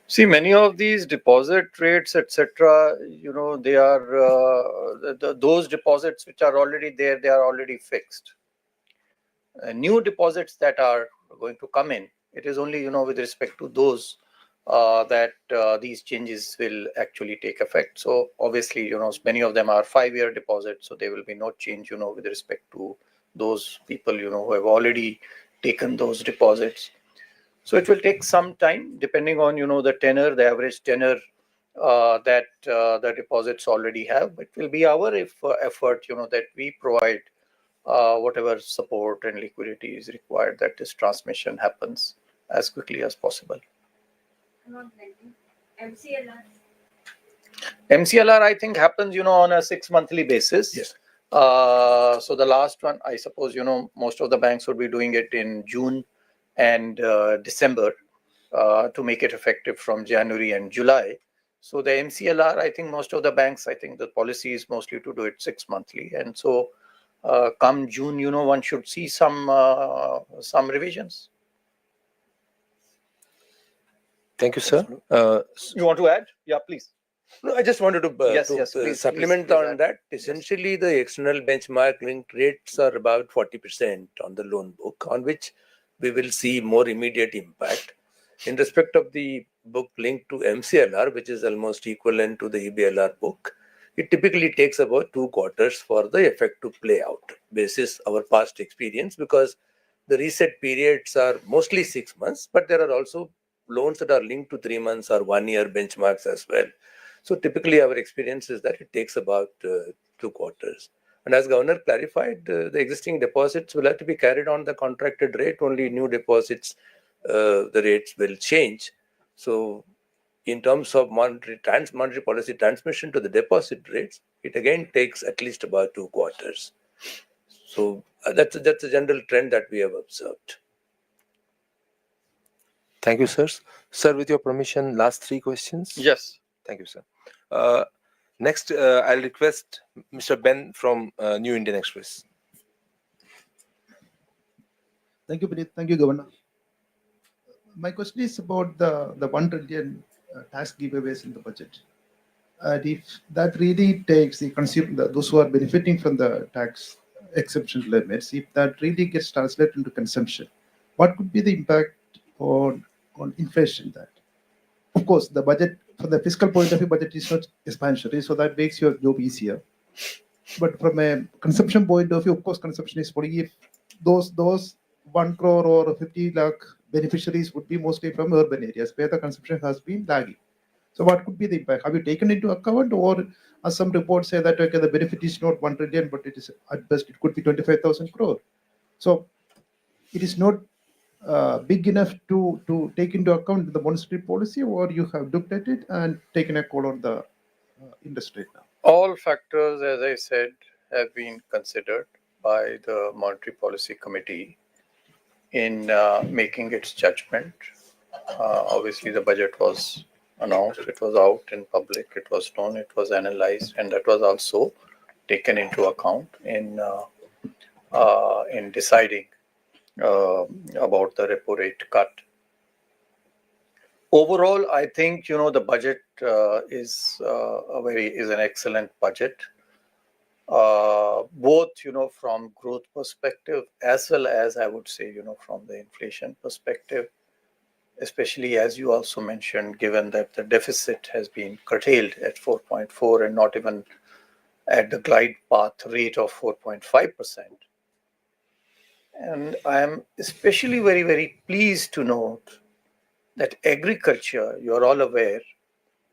See, many of these deposit rates, etc., they are those deposits which are already there, they are already fixed. New deposits that are going to come in, it is only, with respect to those that these changes will actually take effect. So obviously, many of them are 5-year deposits, so there will be no change, with respect to those people, who have already taken those deposits. So it will take some time, depending on the tenor, the average tenor that the deposits already have. But it will be our effort, that we provide whatever support and liquidity is required, that this transmission happens as quickly as possible. MCLR. MCLR, I think, happens, on a 6-monthly basis. Yes. So the last one, I suppose, most of the banks would be doing it in June and December to make it effective from January and July. So the MCLR, I think most of the banks, I think the policy is mostly to do it 6-monthly. And so come June, one should see some revisions. Thank you, sir. You want to add? Yeah, please. No, I just wanted to, Please, supplement please on add. that. Essentially, the external benchmark linked rates are about 40% on the loan book, on which we will see more immediate impact. In respect of the book linked to MCLR, which is almost equivalent to the EBLR book, it typically takes about 2 quarters for the effect to play out, basis our past experience, because the reset periods are mostly 6 months, but there are also loans that are linked to 3 months or 1 year benchmarks as well. So typically our experience is that it takes about 2 quarters. And as Governor clarified, the existing deposits will have to be carried on the contracted rate. Only new deposits, the rates will change. So in terms of monetary policy transmission to the deposit rates, it again takes at least about 2 quarters. So that's a general trend that we have observed. Thank you, sir. Sir, with your permission, last 3 questions. Yes. Thank you, sir. Next, I'll request Mr. Ben from New Indian Express. Thank you, Puneet. Thank you, Governor. My question is about the 1 trillion tax giveaways in the budget. And if that really takes the consumer, those who are benefiting from the tax exemption limits, if that really gets translated into consumption, what could be the impact on inflation? That, of course, the budget from the fiscal point of view, budget is not expansionary, so that makes your job easier. But from a consumption point of view, of course, consumption is only if those 1 crore or 50 lakh beneficiaries would be mostly from urban areas where the consumption has been lagging. So what could be the impact? Have you taken into account, or as some reports say that okay, the benefit is not 1 trillion, but it is at best it could be 25,000 crore. So it is not big enough to take into account the monetary policy, or you have looked at it and taken a call on the industry now? All factors, as I said, have been considered by the Monetary Policy Committee in making its judgment. Obviously, the budget was announced, it was out in public, it was known, it was analyzed, and that was also taken into account in deciding about the repo rate cut. Overall, I think the budget is an excellent budget, both from growth perspective as well as I would say from the inflation perspective. Especially as you also mentioned, given that the deficit has been curtailed at 4.4 and not even at the glide path rate of 4.5%. And I am especially very, very pleased to note that agriculture, you're all aware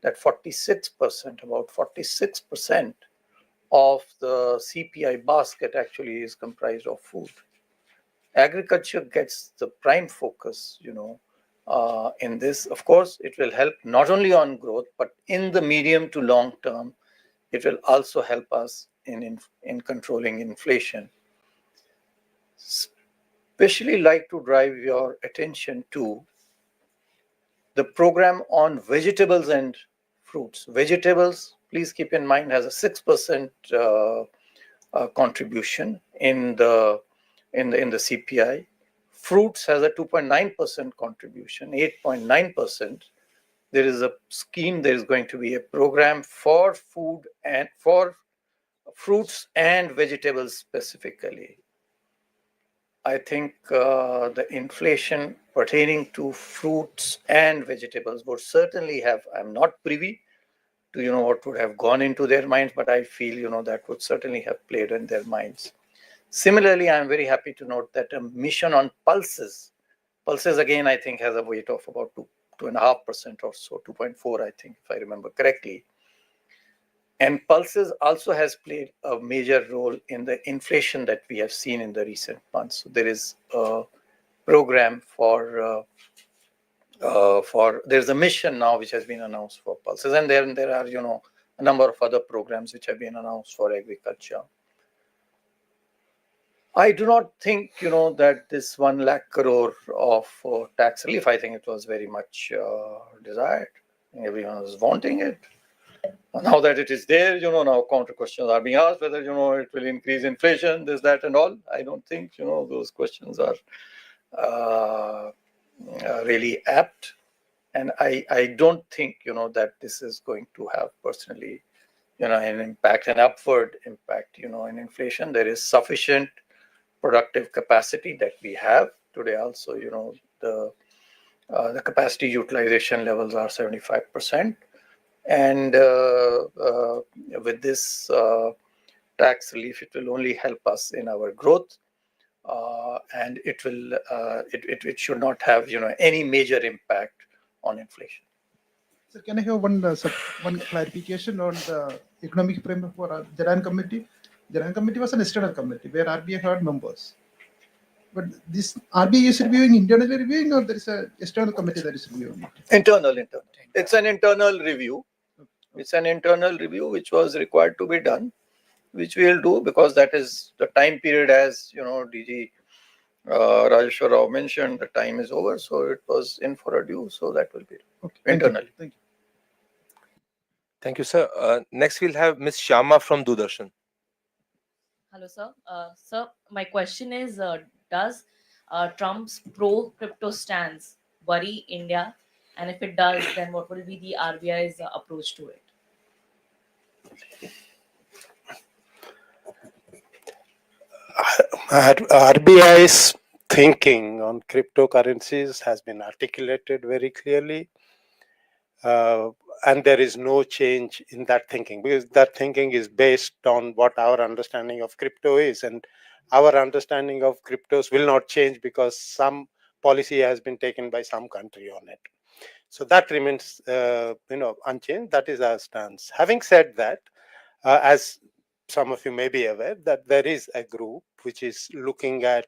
that about 46% of the CPI basket actually is comprised of food. Agriculture gets the prime focus, in this. Of course, it will help not only on growth, but in the medium to long term, it will also help us in controlling inflation. Especially like to drive your attention to the program on vegetables and fruits. Vegetables, please keep in mind, has a 6% contribution in the CPI. Fruits has a 2.9% contribution, 8.9%. There is a scheme, there is going to be a program for food and for fruits and vegetables specifically. I think the inflation pertaining to fruits and vegetables would certainly have, I'm not privy to what would have gone into their minds, but I feel that would certainly have played in their minds. Similarly, I'm very happy to note that a mission on pulses Pulses again, I think, has a weight of about 2.5% or so, 2.4, I think, if I remember correctly. And Pulses also has played a major role in the inflation that we have seen in the recent months. So there is a program there's a mission now which has been announced for Pulses, and there are a number of other programs which have been announced for agriculture. I do not think that this 1 lakh crore of tax relief, I think it was very much desired. Everyone was wanting it. Now that it is there, now counter questions are being asked whether it will increase inflation, this, that, and all. I don't think those questions are really apt. And I don't think that this is going to have personally an impact, an upward impact in inflation. There is sufficient productive capacity that we have today. Also, the capacity utilization levels are 75%, and with this tax relief, it will only help us in our growth, and it should not have any major impact on inflation. Sir, can I have one clarification on the economic framework for Jaran committee? Jaran committee was an external committee where RBI had members. But this RBI is internally reviewing, or there is an external committee that is reviewing it? Internal. It's an internal review. It's an internal review which was required to be done, which we will do because that is the time period, as DG Rajeshwar Rao mentioned, the time is over, so it was in for a due, so that will be internally. Thank you. Thank you, sir. Next, we'll have Ms. Shyama from Doordarshan. Hello, sir. Sir, my question is, does Trump's pro-crypto stance worry India? And if it does, then what will be the RBI's approach to it? RBI's thinking on cryptocurrencies has been articulated very clearly, and there is no change in that thinking, because that thinking is based on what our understanding of crypto is, and our understanding of cryptos will not change because some policy has been taken by some country on it. So that remains unchanged. That is our stance. Having said that, as some of you may be aware, that there is a group which is looking at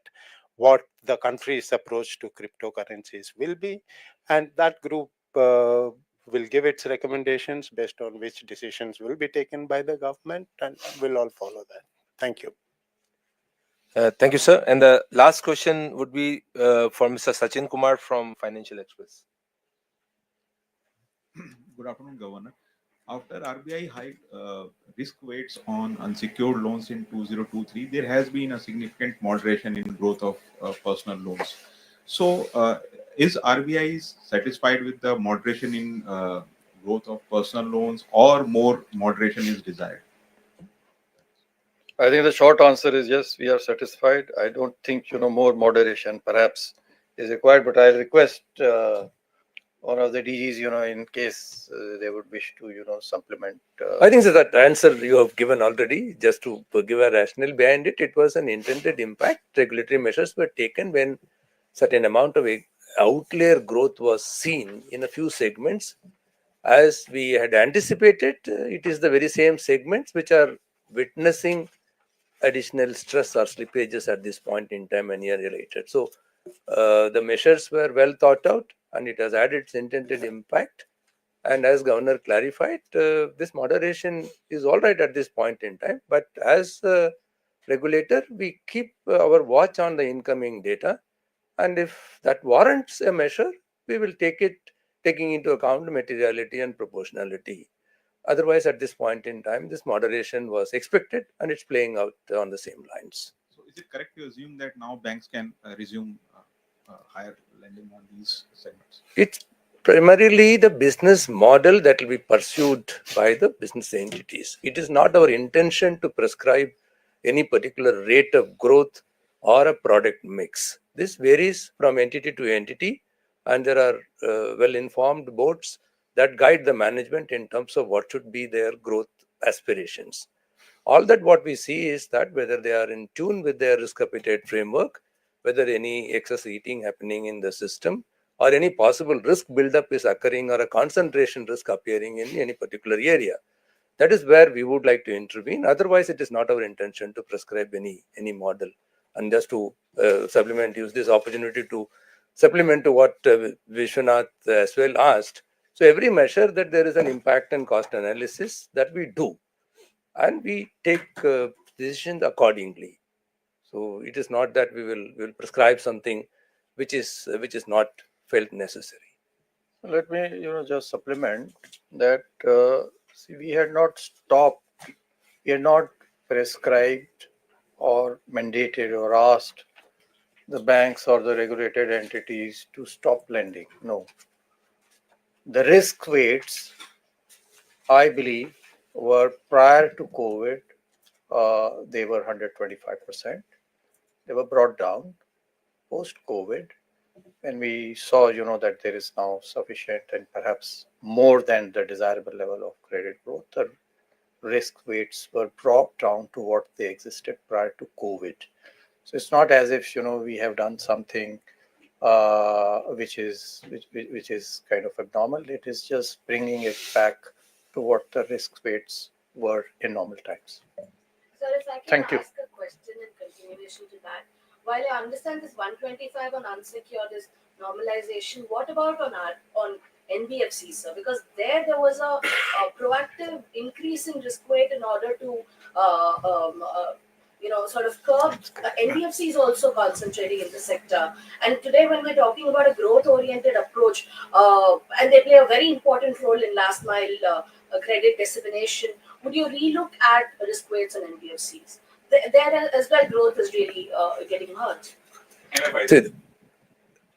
what the country's approach to cryptocurrencies will be, and that group will give its recommendations based on which decisions will be taken by the government, and we'll all follow that. Thank you. Thank you, sir. And the last question would be for Mr. Sachin Kumar from Financial Express. Good afternoon, Governor. After RBI hiked risk weights on unsecured loans in 2023, there has been a significant moderation in growth of personal loans. So, is RBI satisfied with the moderation in growth of personal loans, or more moderation is desired? I think the short answer is yes, we are satisfied. I don't think more moderation perhaps is required, but I'll request one of the DGs, in case they would wish to, supplement. I think so that answer you have given already. Just to give a rationale behind it, it was an intended impact. Regulatory measures were taken when certain amount of outlier growth was seen in a few segments. As we had anticipated, it is the very same segments which are witnessing additional stress or slippages at this point in time and year related. So the measures were well thought out, and it has had its intended impact. And as Governor clarified, this moderation is all right at this point in time. But as a regulator, we keep our watch on the incoming data. And if that warrants a measure, we will take it, taking into account materiality and proportionality. Otherwise, at this point in time, this moderation was expected, and it's playing out on the same lines. So, is it correct to assume that now banks can resume higher lending on these segments? It's primarily the business model that will be pursued by the business entities. It is not our intention to prescribe any particular rate of growth or a product mix. This varies from entity to entity, and there are well-informed boards that guide the management in terms of what should be their growth aspirations. All that what we see is that whether they are in tune with their risk appetite framework, whether any excess eating happening in the system or any possible risk buildup is occurring or a concentration risk appearing in any particular area. That is where we would like to intervene. Otherwise, it is not our intention to prescribe any model. And just to use this opportunity to supplement to what Vishwanath as well asked. So every measure that there is an impact and cost analysis that we do, and we take decisions accordingly. So it is not that we will prescribe something which is not felt necessary. Let me, just supplement that. See, we had not stopped, we had not prescribed or mandated or asked the banks or the regulated entities to stop lending. No. The risk weights, I believe, were prior to COVID, they were 125%. They were brought down post-COVID, and we saw, that there is now sufficient and perhaps more than the desirable level of credit growth. The risk weights were brought down to what they existed prior to COVID. So it's not as if, we have done something which is kind of abnormal. It is just bringing it back to what the risk weights were in normal times. Sir, if I can Thank you. ask a question in continuation to that. While I understand this 125 on unsecured is normalization, what about on NBFCs, sir? Because there was a proactive increase in risk weight in order to sort of curb NBFCs also concentrating in the sector. And today, when we're talking about a growth-oriented approach, and they play a very important role in last mile credit dissemination, would you relook at risk weights on NBFCs? There as well, growth is really getting hurt. See,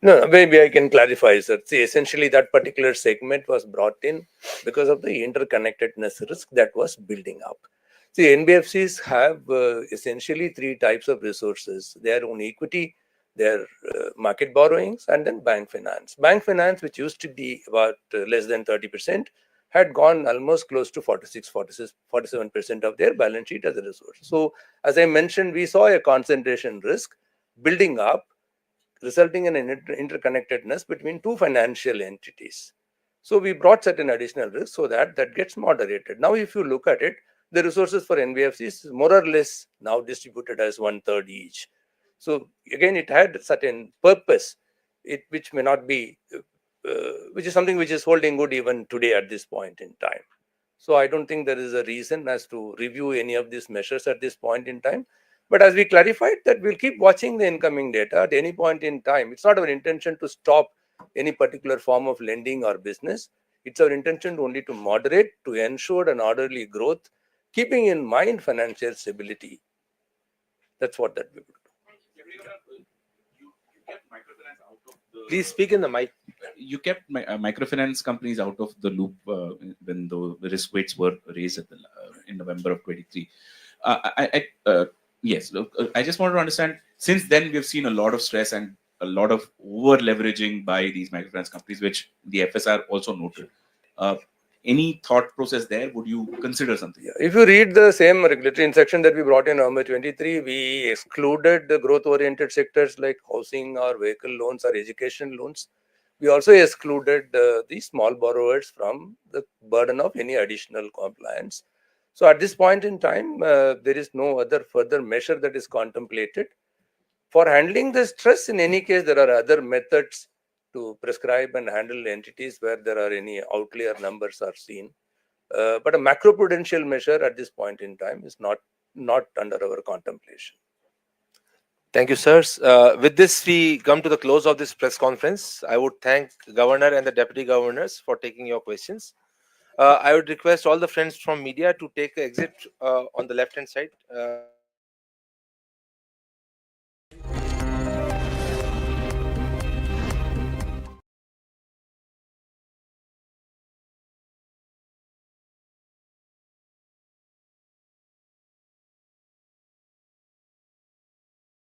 no, maybe I can clarify, sir. See, essentially that particular segment was brought in because of the interconnectedness risk that was building up. See, NBFCs have essentially three types of resources: their own equity, their market borrowings, and then bank finance. Bank finance, which used to be about less than 30%, had gone almost close to 47% of their balance sheet as a resource. So, as I mentioned, we saw a concentration risk building up, resulting in an interconnectedness between two financial entities. So we brought certain additional risks so that gets moderated. Now, if you look at it, the resources for NBFCs is more or less now distributed as 1/3 each. So again, it had certain purpose, which may not be, which is something which is holding good even today at this point in time. So I don't think there is a reason as to review any of these measures at this point in time. But as we clarified, that we'll keep watching the incoming data at any point in time. It's not our intention to stop any particular form of lending or business. It's our intention only to moderate, to ensure an orderly growth, keeping in mind financial stability. That's what that we will do. Please speak in the mic. You kept microfinance companies out of the loop when the risk weights were raised in November of 23. Yes, look, I just wanted to understand, since then we've seen a lot of stress and a lot of over leveraging by these microfinance companies, which the FSR also noted. Any thought process there? Would you consider something? If you read the same regulatory instruction that we brought in November 23, we excluded the growth-oriented sectors like housing or vehicle loans or education loans. We also excluded the small borrowers from the burden of any additional compliance. So at this point in time, there is no other further measure that is contemplated. For handling the stress, in any case, there are other methods to prescribe and handle entities where there are any outlier numbers are seen. But a macroprudential measure at this point in time is not under our contemplation. Thank you, sirs. With this, we come to the close of this press conference. I would thank Governor and the Deputy Governors for taking your questions. I would request all the friends from media to take exit on the left-hand side.